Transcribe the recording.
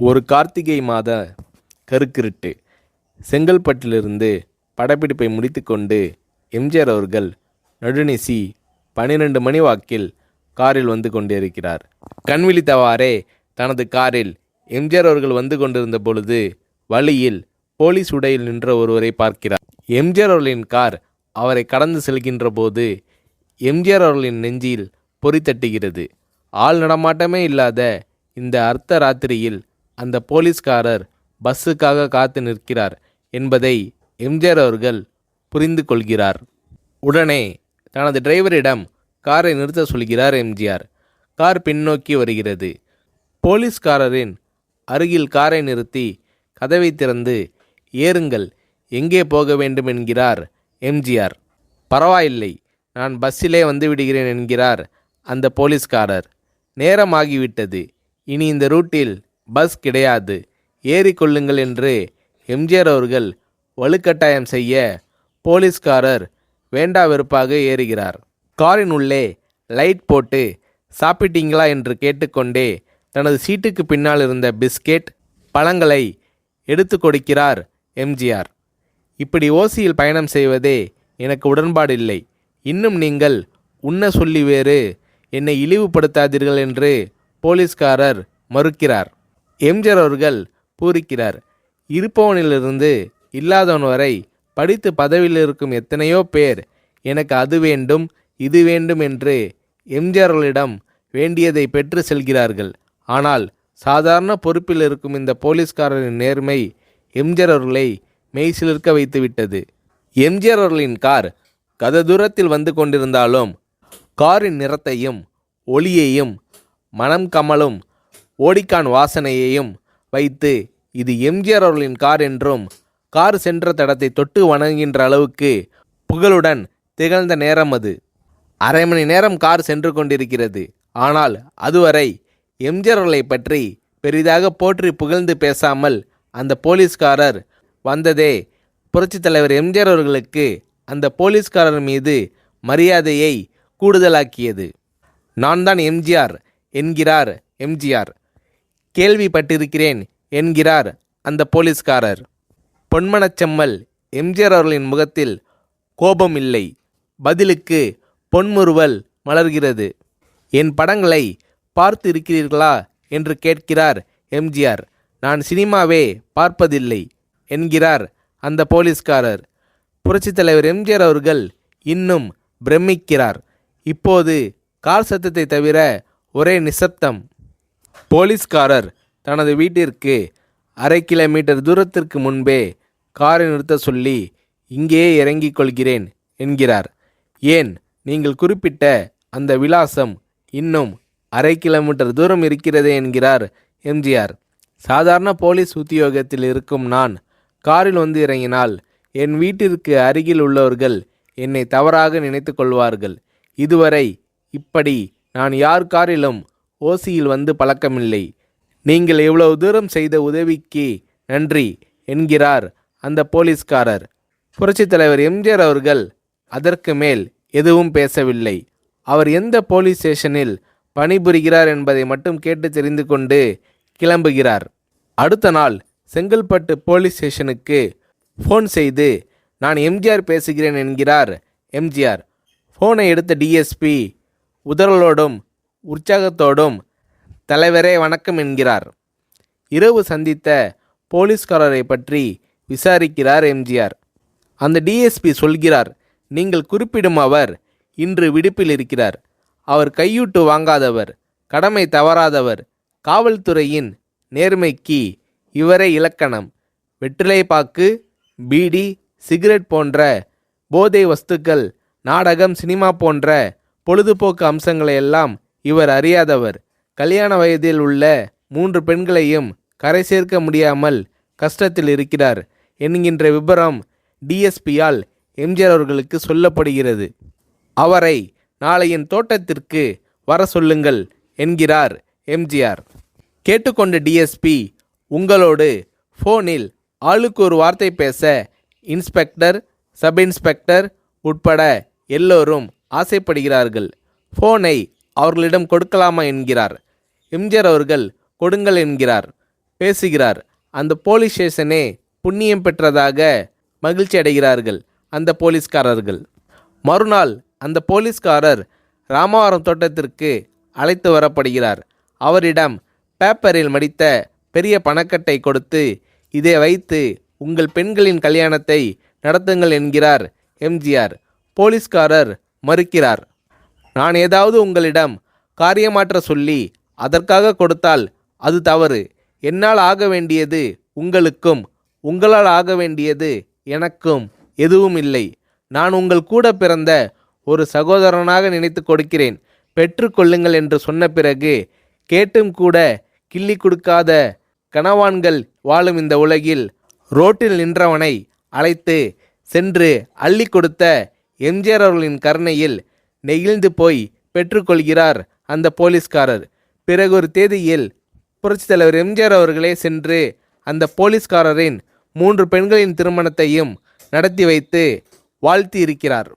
ஒரு கார்த்திகை மாத கருக்கிருட்டு. செங்கல்பட்டிலிருந்து படப்பிடிப்பை முடித்துக்கொண்டு எம்ஜிஆர் அவர்கள் நடுநிசி 12 மணி வாக்கில் காரில் வந்து கொண்டிருக்கிறார். கண் விழித்தவாறே தனது காரில் எம்ஜிஆர் அவர்கள் வந்து கொண்டிருந்த பொழுது வழியில் போலீஸ் உடையில் நின்ற ஒருவரை பார்க்கிறார். எம்ஜிஆர் அவர்களின் கார் அவரை கடந்து செல்கின்ற போது எம்ஜிஆர் அவர்களின் நெஞ்சில் பொறி தட்டுகிறது. ஆள் நடமாட்டமே இல்லாத இந்த அர்த்த ராத்திரியில் அந்த போலீஸ்காரர் பஸ்ஸுக்காக காத்து நிற்கிறார் என்பதை எம்ஜிஆர் அவர்கள் புரிந்து கொள்கிறார். உடனே தனது டிரைவரிடம் காரை நிறுத்த சொல்கிறார் எம்ஜிஆர். கார் பின்னோக்கி வருகிறது. போலீஸ்காரரின் அருகில் காரை நிறுத்தி கதவை திறந்து ஏறுங்கள், எங்கே போக வேண்டும் என்கிறார் எம்ஜிஆர். பரவாயில்லை, நான் பஸ்ஸிலே வந்து விடுகிறேன் என்கிறார் அந்த போலீஸ்காரர். நேரமாகிவிட்டது, இனி இந்த ரூட்டில் பஸ் கிடையாது, ஏறிக்கொள்ளுங்கள் என்று எம்ஜிஆர் அவர்கள் வலுக்கட்டாயம் செய்ய போலீஸ்காரர் வேண்டா வெறுப்பாக ஏறுகிறார். காரின் உள்ளே லைட் போட்டு சாப்பிட்டீங்களா என்று கேட்டுக்கொண்டே தனது சீட்டுக்கு பின்னால் இருந்த பிஸ்கெட் பழங்களை எடுத்து கொடுக்கிறார் எம்ஜிஆர். இப்படி ஓசியில் பயணம் செய்வதே எனக்கு உடன்பாடில்லை. இன்னும் நீங்கள் உண்ண சொல்லி வேறு என்னை இழிவுபடுத்தாதீர்கள் என்று போலீஸ்காரர் மறுக்கிறார். எம்ஜிஆர் அவர்கள் பூரிக்கிறார். இருப்பவனிலிருந்து இல்லாதவன் வரை படித்து பதவியில் இருக்கும் எத்தனையோ பேர் எனக்கு அது வேண்டும் இது வேண்டும் என்று எம்ஜிஆர் அவர்களிடம் வேண்டியதை பெற்று செல்கிறார்கள். ஆனால் சாதாரண பொறுப்பில் இருக்கும் இந்த போலீஸ்காரரின் நேர்மை எம்ஜிஆர் அவர்களை மெய்சிலிர்க்க வைத்துவிட்டது. எம்ஜிஆர் அவர்களின் கார் கத தூரத்தில் வந்து கொண்டிருந்தாலும் காரின் நிறத்தையும் ஒளியையும் மனம் கமலும் ஓடிக்கான் வாசனையையும் வைத்து இது எம்ஜிஆர் அவர்களின் கார் என்றும் கார் சென்ற தடத்தை தொட்டு வணங்குகின்ற அளவுக்கு புகழுடன் திகழ்ந்த நேரம் அது. அரை மணி நேரம் கார் சென்று கொண்டிருக்கிறது. ஆனால் அதுவரை எம்ஜிஆர் அவர்களை பற்றி பெரிதாக போற்றி புகழ்ந்து பேசாமல் அந்த போலீஸ்காரர் வந்ததே புரட்சித் தலைவர் எம்ஜிஆர் அவர்களுக்கு அந்த போலீஸ்காரர் மீது மரியாதையை கூடுதலாக்கியது. நான் தான் எம்ஜிஆர் என்கிறார் எம்ஜிஆர். கேள்விப்பட்டிருக்கிறேன் என்கிறார் அந்த போலீஸ்காரர். பொன்மனச்செம்மல் எம்ஜிஆர் அவர்களின் முகத்தில் கோபம் இல்லை, பதிலுக்கு பொன்முறுவல் மலர்கிறது. என் படங்களை பார்த்து இருக்கிறீர்களா என்று கேட்கிறார் எம்ஜிஆர். நான் சினிமாவே பார்ப்பதில்லை என்கிறார் அந்த போலீஸ்காரர். புரட்சித் தலைவர் எம்ஜிஆர் அவர்கள் இன்னும் பிரமிக்கிறார். இப்போது கார் சத்தத்தை தவிர ஒரே நிசப்தம். போலீஸ்காரர் தனது வீட்டிற்கு அரை கிலோமீட்டர் தூரத்திற்கு முன்பே காரை நிறுத்த சொல்லி இங்கேயே இறங்கிக் கொள்கிறேன் என்கிறார். ஏன், நீங்கள் குறிப்பிட்ட அந்த விலாசம் இன்னும் அரை கிலோமீட்டர் தூரம் இருக்கிறதே என்கிறார் எம்ஜிஆர். சாதாரண போலீஸ் உத்தியோகத்தில் இருக்கும் நான் காரில் வந்து இறங்கினால் என் வீட்டிற்கு அருகில் உள்ளவர்கள் என்னை தவறாக நினைத்து கொள்வார்கள். இதுவரை இப்படி நான் யார் காரிலும் ஓசியில் வந்து பழக்கமில்லை. நீங்கள் எவ்வளவு தூரம் செய்த உதவிக்கு நன்றி என்கிறார் அந்த போலீஸ்காரர். புரட்சித் தலைவர் எம்ஜிஆர் அவர்கள் அதற்கு மேல் எதுவும் பேசவில்லை. அவர் எந்த போலீஸ் ஸ்டேஷனில் பணிபுரிகிறார் என்பதை மட்டும் கேட்டு தெரிந்து கொண்டு கிளம்புகிறார். அடுத்த நாள் செங்கல்பட்டு போலீஸ் ஸ்டேஷனுக்கு ஃபோன் செய்து நான் எம்ஜிஆர் பேசுகிறேன் என்கிறார் எம்ஜிஆர். ஃபோனை எடுத்த டிஎஸ்பி உதறலோடும் உற்சாகத்தோடும் தலைவரே வணக்கம் என்கிறார். இரவு சந்தித்த போலீஸ்காரரை பற்றி விசாரிக்கிறார் எம்ஜிஆர். அந்த டிஎஸ்பி சொல்கிறார், நீங்கள் குறிப்பிடும் அவர் இன்று விடுப்பில் இருக்கிறார். அவர் கையூட்டு வாங்காதவர், கடமை தவறாதவர், காவல்துறையின் நேர்மைக்கு இவரே இலக்கணம். வெற்றிலை பாக்கு, பீடி, சிகரெட் போன்ற போதை வஸ்துக்கள், நாடகம், சினிமா போன்ற பொழுதுபோக்கு அம்சங்களையெல்லாம் இவர் அறியாதவர். கல்யாண வயதில் உள்ள 3 பெண்களையும் கரை சேர்க்க முடியாமல் கஷ்டத்தில் இருக்கிறார் என்கின்ற விபரம் டிஎஸ்பியால் எம்ஜிஆர் அவர்களுக்கு சொல்லப்படுகிறது. அவரை நாளை என் தோட்டத்திற்கு வர சொல்லுங்கள் என்கிறார் எம்ஜிஆர். கேட்டுக்கொண்ட டிஎஸ்பி உங்களோடு ஃபோனில் ஆளுக்கு ஒரு வார்த்தை பேச இன்ஸ்பெக்டர், சப் இன்ஸ்பெக்டர் உட்பட எல்லோரும் ஆசைப்படுகிறார்கள். ஃபோனை அவர்களிடம் கொடுக்கலாமா என்கிறார். எம்ஜிஆர் அவர்கள் கொடுங்கள் என்கிறார். பேசுகிறார். அந்த போலீஸ் ஸ்டேஷனே புண்ணியம் பெற்றதாக மகிழ்ச்சி அடைகிறார்கள் அந்த போலீஸ்காரர்கள். மறுநாள் அந்த போலீஸ்காரர் ராமவரம் தோட்டத்திற்கு அழைத்து வரப்படுகிறார். அவரிடம் பேப்பரில் மடித்த பெரிய பணக்கட்டை கொடுத்து, இதை வைத்து உங்கள் பெண்களின் கல்யாணத்தை நடத்துங்கள் என்கிறார் எம்ஜிஆர். போலீஸ்காரர் மறுக்கிறார். நான் ஏதாவது உங்களிடம் காரியமாற்ற சொல்லி அதற்காக கொடுத்தால் அது தவறு. என்னால் ஆக வேண்டியது உங்களுக்கும், உங்களால் ஆக வேண்டியது எனக்கும் எதுவும் இல்லை. நான் உங்கள் கூட பிறந்த ஒரு சகோதரனாக நினைத்து கொடுக்கிறேன், பெற்றுக்கொள்ளுங்கள் என்று சொன்ன பிறகு கேட்டும் கூட கிள்ளி கொடுக்காத கனவான்கள் வாழும் இந்த உலகில் ரோட்டில் நின்றவனை அழைத்து சென்று அள்ளி கொடுத்த எம்ஜிஆர் அவர்களின் கருணையில் நெகிழ்ந்து போய் பெற்றுக்கொள்கிறார் அந்த போலீஸ்காரர். பிறகு ஒரு தேதியில் புரட்சித் தலைவர் எம்ஜிஆர் அவர்களே சென்று அந்த போலீஸ்காரரின் 3 பெண்களின் திருமணத்தையும் நடத்தி வைத்து வாழ்த்தி இருக்கிறார்.